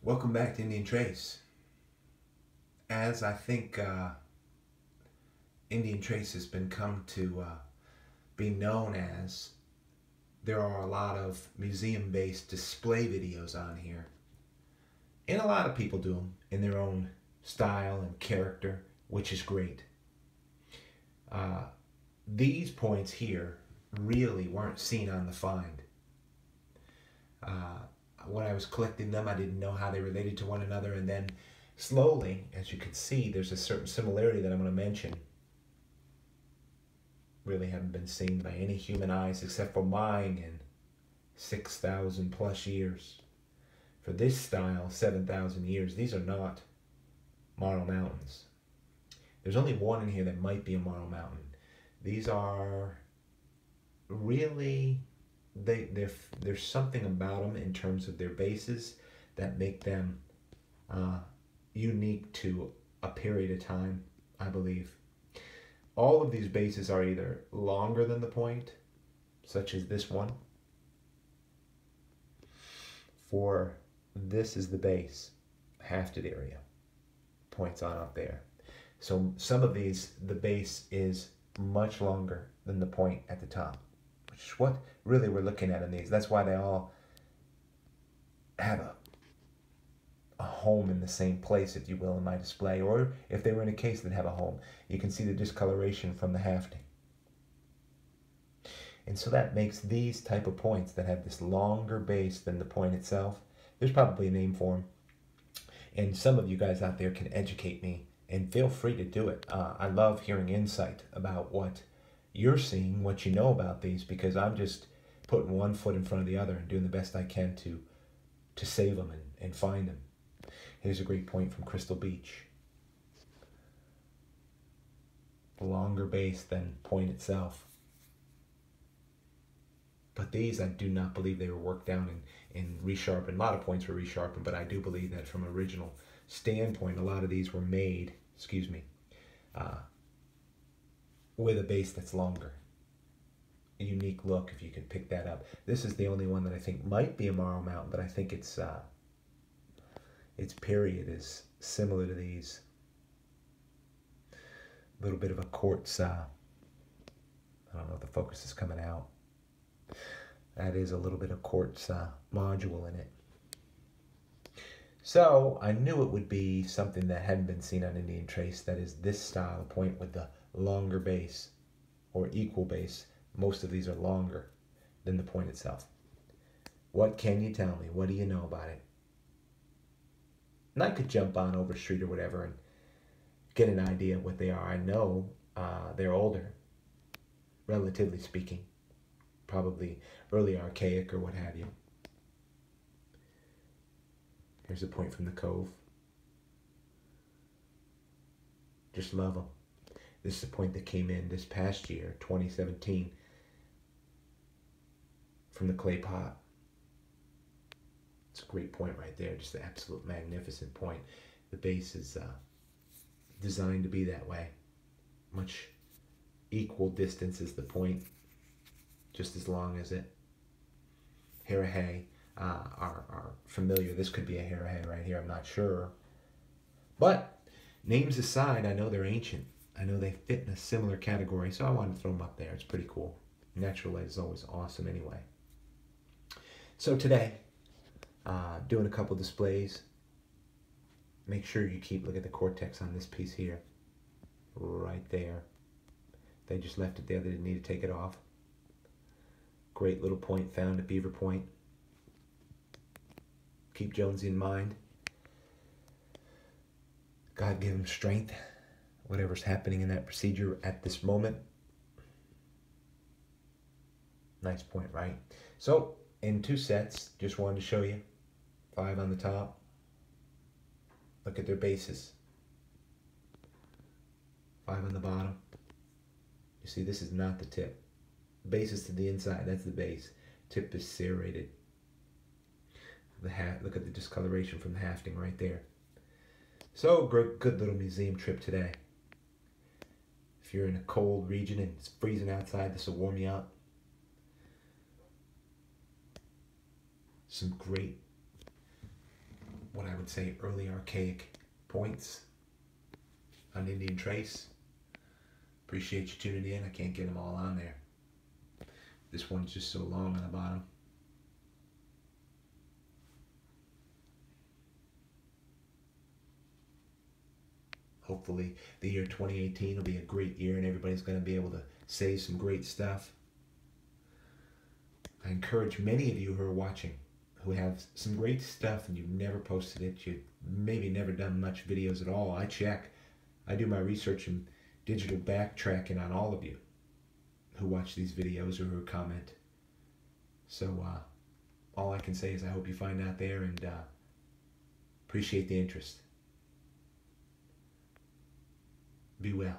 Welcome back to Indian Trace. As I think Indian Trace has been come to be known as, there are a lot of museum-based display videos on here. And a lot of people do them in their own style and character, which is great. These points here really weren't seen on the find. When I was collecting them, I didn't know how they related to one another, and then slowly, as you can see, there's a certain similarity that I'm going to mention. Really haven't been seen by any human eyes except for mine in 6,000 plus years. For this style, 7,000 years. These are not Marl Mountains. There's only one in here that might be a Marl Mountain. These are really, there's something about them in terms of their bases that make them unique to a period of time, I believe. All of these bases are either longer than the point, such as this one, for this is the base, hafted area, points on up there. So some of these, the base is much longer than the point at the top, which is what really we're looking at in these. That's why they all have a home in the same place, if you will, in my display, or if they were in a case that have a home. You can see the discoloration from the hafting. And so that makes these type of points that have this longer base than the point itself. There's probably a name for them. And some of you guys out there can educate me, and feel free to do it. I love hearing insight about what you're seeing, what you know about these, because I'm just putting one foot in front of the other and doing the best I can to save them and find them. Here's a great point from Crystal Beach. Longer base than point itself. But these, I do not believe they were worked down and resharpened. A lot of points were resharpened, but I do believe that from an original standpoint, a lot of these were made, with a base that's longer. A unique look, if you can pick that up. This is the only one that I think might be a Marl Mountain, but I think its period is similar to these. A little bit of a quartz, I don't know if the focus is coming out. That is a little bit of quartz module in it. So I knew it would be something that hadn't been seen on Indian Trace. That is this style point with the longer base, or equal base. Most of these are longer than the point itself. What can you tell me? What do you know about it? And I could jump on Overstreet or whatever and get an idea of what they are. I know they're older, relatively speaking. Probably early archaic or what have you. Here's a point from the Cove. Just love them. This is a point that came in this past year, 2017, from the clay pot. It's a great point right there. Just an absolute magnificent point. The base is designed to be that way. Much equal distance as the point, just as long as it. Hair of hay are familiar. This could be a hair of hay right here. I'm not sure. But names aside, I know they're ancient. I know they fit in a similar category, so I wanted to throw them up there. It's pretty cool. Natural light is always awesome anyway. So today, doing a couple displays. Make sure you look at the cortex on this piece here. Right there. They just left it there. They didn't need to take it off. Great little point found at Beaver Point. Keep Jonesy in mind. God give him strength. Whatever's happening in that procedure at this moment. Nice point, right? So, in 2 sets, just wanted to show you. 5 on the top. Look at their bases. 5 on the bottom. You see, this is not the tip. Base is to the inside, that's the base. Tip is serrated. Look at the discoloration from the hafting right there. So, good little museum trip today. If you're in a cold region and it's freezing outside, this will warm you up. Some great what I would say early archaic points on Indian Trace. Appreciate you tuning in. I can't get them all on there. This one's just so long on the bottom. Hopefully the year 2018 will be a great year and everybody's going to be able to say some great stuff. I encourage many of you who are watching who have some great stuff and you've never posted it, you've maybe never done much videos at all. I check. I do my research and digital backtracking on all of you who watch these videos or who comment. So all I can say is I hope you find out there and appreciate the interest. Be well.